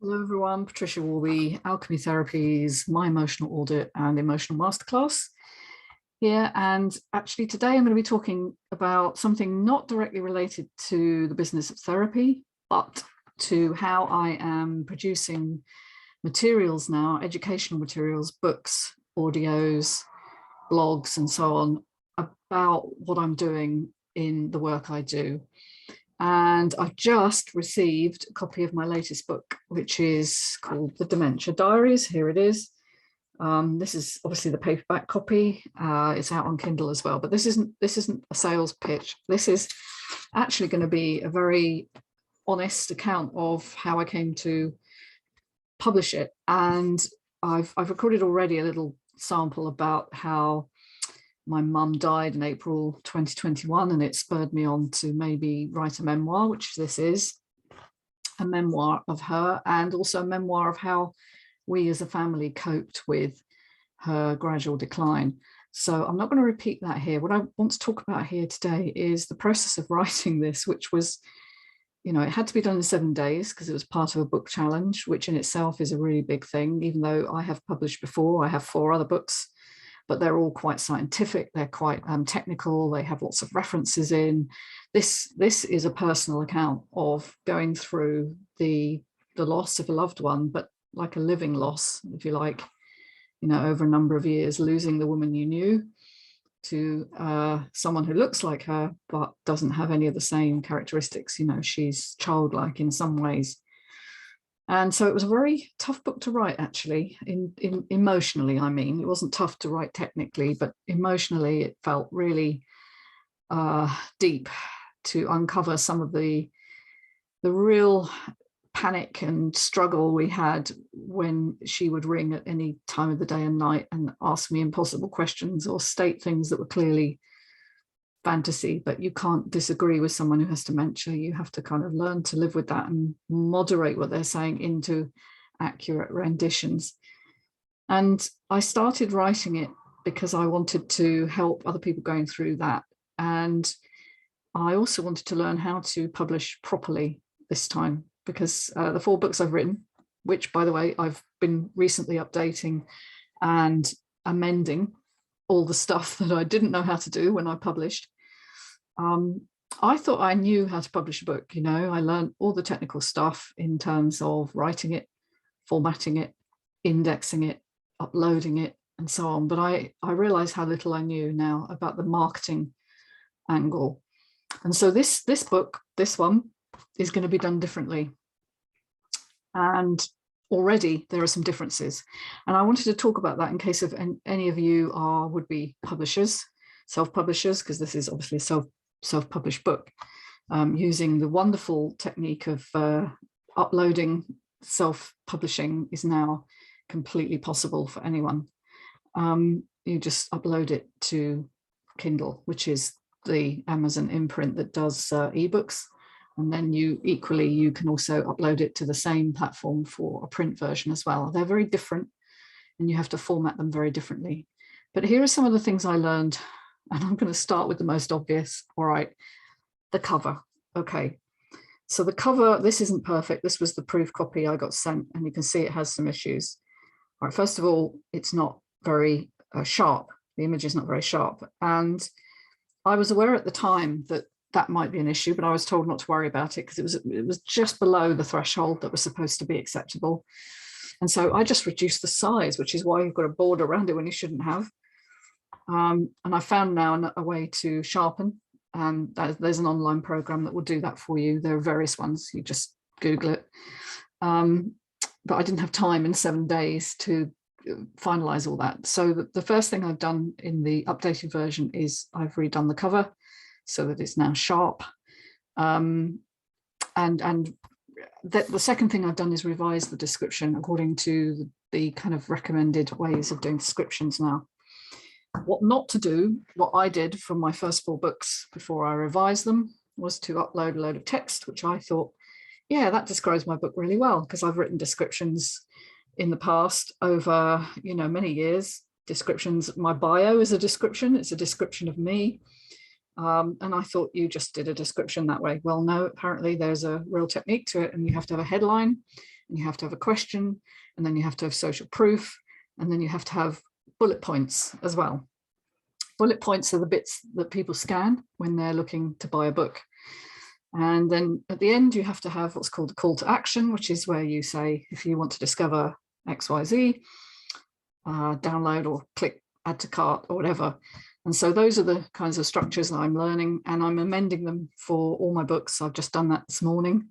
Hello everyone, Patricia Warby, Alchemy Therapies, My Emotional Audit and Emotional Masterclass here. And actually today I'm going to be talking about something not directly related to the business of therapy, but to how I am producing materials now, educational materials, books, audios, blogs, and so on, about what I'm doing in the work I do. And I've just received a copy of my latest book, which is called The Dementia Diaries. Here it is. This is obviously the paperback copy. It's out on Kindle as well, but this isn't a sales pitch. This is actually going to be a very honest account of how I came to publish it. And I've recorded already a little sample about how my mum died in April 2021, and it spurred me on to maybe write a memoir, which this is, a memoir of her, and also a memoir of how we as a family coped with her gradual decline. So I'm not going to repeat that here. What I want to talk about here today is the process of writing this, which was, it had to be done in 7 days because it was part of a book challenge, which in itself is a really big thing, even though I have published before. I have 4 other books, but they're all quite scientific. They're quite technical. They have lots of references in. This is a personal account of going through the loss of a loved one, but like a living loss, if you like, over a number of years, losing the woman you knew to someone who looks like her, but doesn't have any of the same characteristics. She's childlike in some ways. And so it was a very tough book to write, actually, emotionally. I mean, it wasn't tough to write technically, but emotionally it felt really deep to uncover some of the real panic and struggle we had when she would ring at any time of the day and night and ask me impossible questions or state things that were clearly fantasy. But you can't disagree with someone who has dementia. You have to kind of learn to live with that and moderate what they're saying into accurate renditions. And I started writing it because I wanted to help other people going through that. And I also wanted to learn how to publish properly this time, because the 4 books I've written, which, by the way, I've been recently updating and amending all the stuff that I didn't know how to do when I published. I thought I knew how to publish a book. I learned all the technical stuff in terms of writing it, formatting it, indexing it, uploading it, and so on. But I realized how little I knew now about the marketing angle. And so this book, this one, is going to be done differently. And already there are some differences. And I wanted to talk about that in case of any of you are would-be publishers, self-publishers, because this is obviously a self-published book, using the wonderful technique of uploading. Self-publishing is now completely possible for anyone. You just upload it to Kindle, which is the Amazon imprint that does ebooks. And then you can also upload it to the same platform for a print version as well. They're very different and you have to format them very differently. But here are some of the things I learned, and I'm going to start with the most obvious. All right, the cover. Okay, so the cover, this isn't perfect. This was the proof copy I got sent, and you can see it has some issues. All right, first of all, it's not very sharp. The image is not very sharp. And I was aware at the time that might be an issue, but I was told not to worry about it because it was just below the threshold that was supposed to be acceptable. And so I just reduced the size, which is why you've got a border around it when you shouldn't have. And I found now a way to sharpen, and there's an online program that will do that for you. There are various ones, you just Google it. But I didn't have time in 7 days to finalize all that. So the first thing I've done in the updated version is I've redone the cover so that it's now sharp. And the second thing I've done is revise the description according to the kind of recommended ways of doing descriptions now. What not to do, what I did from my first 4 books before I revised them, was to upload a load of text, which I thought, yeah, that describes my book really well, because I've written descriptions in the past over, many years. Descriptions, my bio is a description, it's a description of me. And I thought you just did a description that way. Well, no, apparently there's a real technique to it, and you have to have a headline, and you have to have a question, and then you have to have social proof, and then you have to have bullet points as well. Bullet points are the bits that people scan when they're looking to buy a book. And then at the end, you have to have what's called a call to action, which is where you say, if you want to discover XYZ, download or click add to cart or whatever. And so those are the kinds of structures that I'm learning, and I'm amending them for all my books. I've just done that this morning,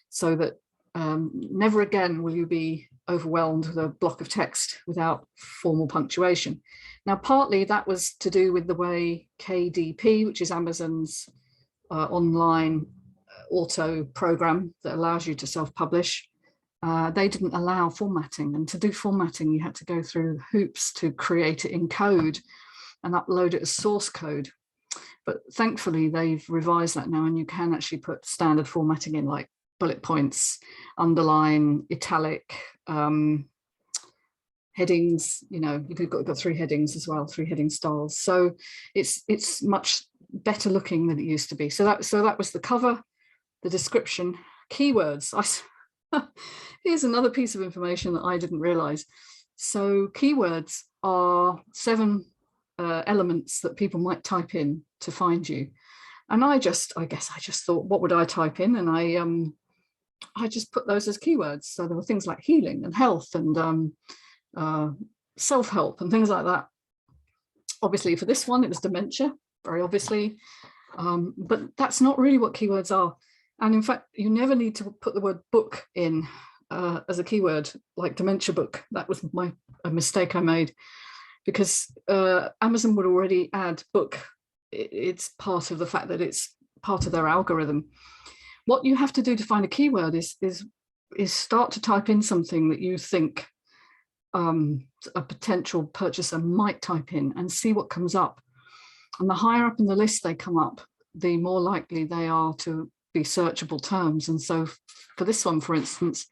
so that never again will you be overwhelmed with a block of text without formal punctuation. Now, partly that was to do with the way KDP, which is Amazon's online auto program that allows you to self-publish, they didn't allow formatting. And to do formatting, you had to go through hoops to create it in code and upload it as source code. But thankfully, they've revised that now, and you can actually put standard formatting in, like bullet points, underline, italic, headings. You know, you've got 3 headings as well, 3 heading styles. So it's much better looking than it used to be. So that was the cover, the description, keywords. Here's another piece of information that I didn't realize. So keywords are 7 elements that people might type in to find you. And I guess I just thought, what would I type in? And I just put those as keywords. So there were things like healing and health and self-help and things like that. Obviously for this one, it was dementia, very obviously. But that's not really what keywords are. And in fact, you never need to put the word book in as a keyword, like dementia book. That was a mistake I made, because Amazon would already add book. It's part of the fact that it's part of their algorithm. What you have to do to find a keyword is start to type in something that you think a potential purchaser might type in, and see what comes up. And the higher up in the list they come up, the more likely they are to be searchable terms. And so for this one, for instance,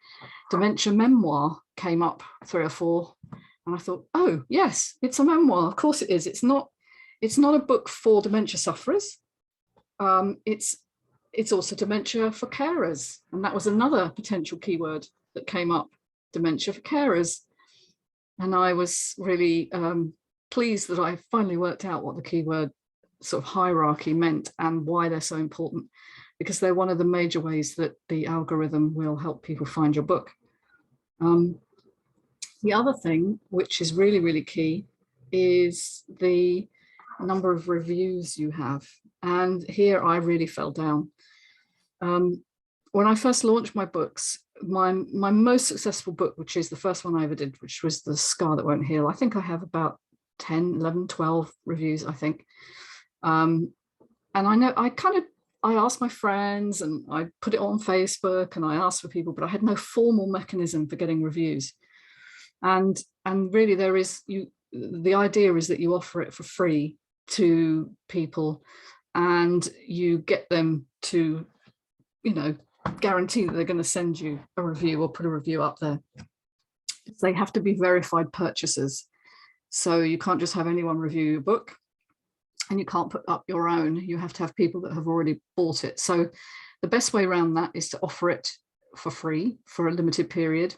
dementia memoir came up 3 or 4, and I thought, oh yes, it's a memoir. Of course it is. It's not a book for dementia sufferers. It's also dementia for carers, and that was another potential keyword that came up, dementia for carers. And I was really pleased that I finally worked out what the keyword sort of hierarchy meant and why they're so important, because they're one of the major ways that the algorithm will help people find your book. The other thing, which is really, really key, is the number of reviews you have. And here I really fell down. When I first launched my books, my most successful book, which is the first one I ever did, which was The Scar That Won't Heal, I think I have about 10, 11, 12 reviews, I think. And I know I asked my friends, and I put it on Facebook, and I asked for people, but I had no formal mechanism for getting reviews. And really the idea is that you offer it for free to people, and you get them to, guarantee that they're going to send you a review or put a review up there. They have to be verified purchasers. So you can't just have anyone review your book, and you can't put up your own. You have to have people that have already bought it. So the best way around that is to offer it for free for a limited period.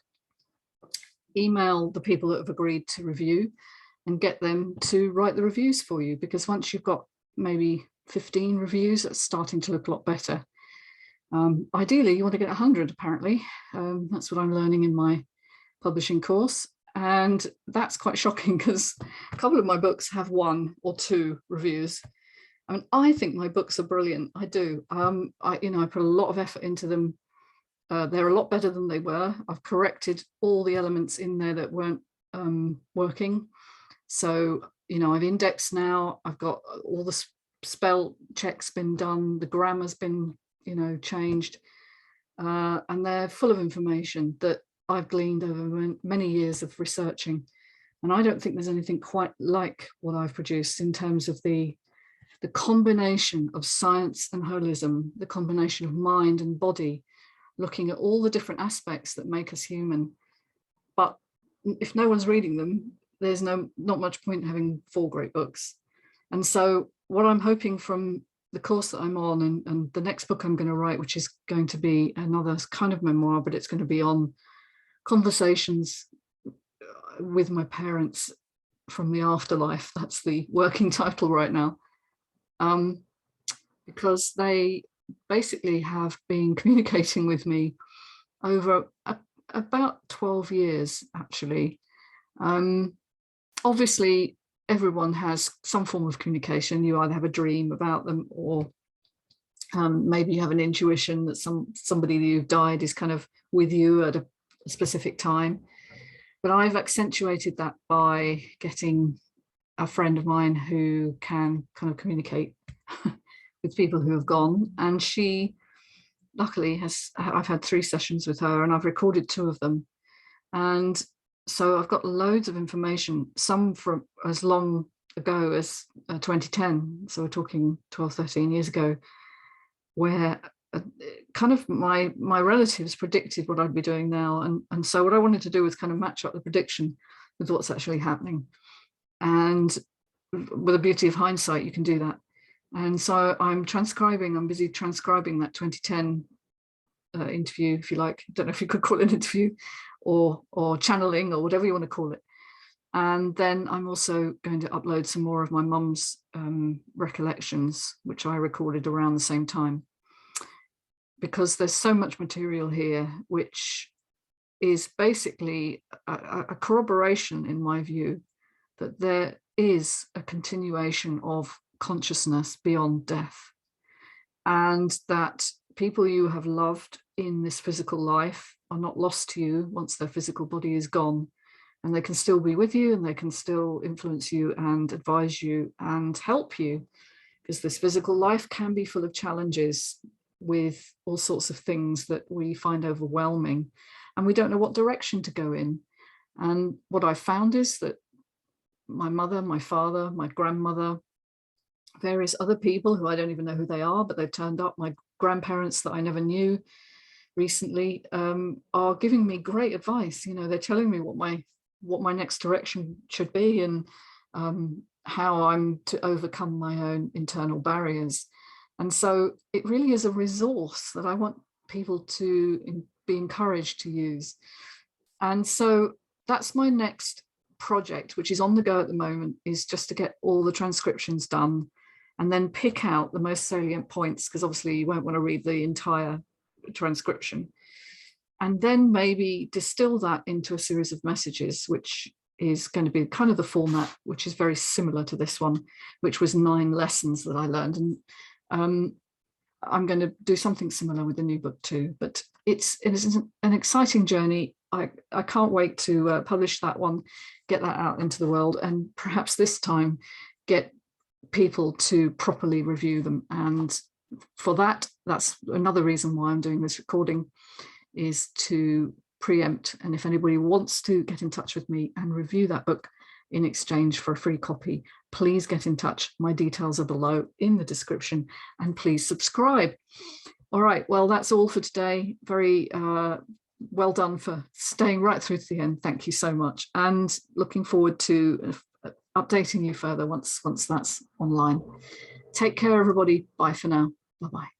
Email the people that have agreed to review and get them to write the reviews for you, because once you've got maybe 15 reviews, that's starting to look a lot better. Ideally, you want to get 100, apparently. That's what I'm learning in my publishing course. And that's quite shocking, because a couple of my books have 1 or 2 reviews. I mean, I think my books are brilliant. I do. I put a lot of effort into them. They're a lot better than they were. I've corrected all the elements in there that weren't working. So, I've indexed now. I've got all the spell checks been done. The grammar's been, changed. And they're full of information that I've gleaned over many years of researching. And I don't think there's anything quite like what I've produced in terms of the combination of science and holism, the combination of mind and body, looking at all the different aspects that make us human. But if no one's reading them, there's not much point in having 4 great books. And so what I'm hoping from the course that I'm on, and the next book I'm going to write, which is going to be another kind of memoir, but it's going to be on conversations with my parents from the afterlife. That's the working title right now, because they basically have been communicating with me over about 12 years, actually. Obviously, everyone has some form of communication. You either have a dream about them, or maybe you have an intuition that somebody who've died is kind of with you at a specific time. But I've accentuated that by getting a friend of mine who can kind of communicate with people who have gone. And she luckily I've had 3 sessions with her, and I've recorded 2 of them. And so I've got loads of information, some from as long ago as 2010. So we're talking 12, 13 years ago, where kind of my relatives predicted what I'd be doing now. And so what I wanted to do was kind of match up the prediction with what's actually happening. And with the beauty of hindsight, you can do that. And so I'm busy transcribing that 2010 interview, if you like. I don't know if you could call it an interview or channeling or whatever you want to call it. And then I'm also going to upload some more of my mum's recollections, which I recorded around the same time, because there's so much material here, which is basically a corroboration, in my view, that there is a continuation of consciousness beyond death, and that people you have loved in this physical life are not lost to you once their physical body is gone, and they can still be with you, and they can still influence you and advise you and help you, because this physical life can be full of challenges with all sorts of things that we find overwhelming, and we don't know what direction to go in. And what I found is that my mother, my father, my grandmother, various other people who I don't even know who they are, but they've turned up, my grandparents that I never knew recently, are giving me great advice. You know, they're telling me what my next direction should be, and how I'm to overcome my own internal barriers. And so it really is a resource that I want people to be encouraged to use. And so that's my next project, which is on the go at the moment, is just to get all the transcriptions done and then pick out the most salient points, because obviously you won't want to read the entire transcription, and then maybe distill that into a series of messages, which is going to be kind of the format, which is very similar to this one, which was 9 lessons that I learned. And I'm going to do something similar with the new book too, but it is an exciting journey. I can't wait to publish that one, get that out into the world, and perhaps this time get people to properly review them. And for that's another reason why I'm doing this recording, is to preempt. And if anybody wants to get in touch with me and review that book in exchange for a free copy, please get in touch. My details are below in the description, and please subscribe. All right, well, that's all for today. Very well done for staying right through to the end. Thank you so much, and looking forward to updating you further once that's online. Take care, everybody. Bye for now. Bye-bye.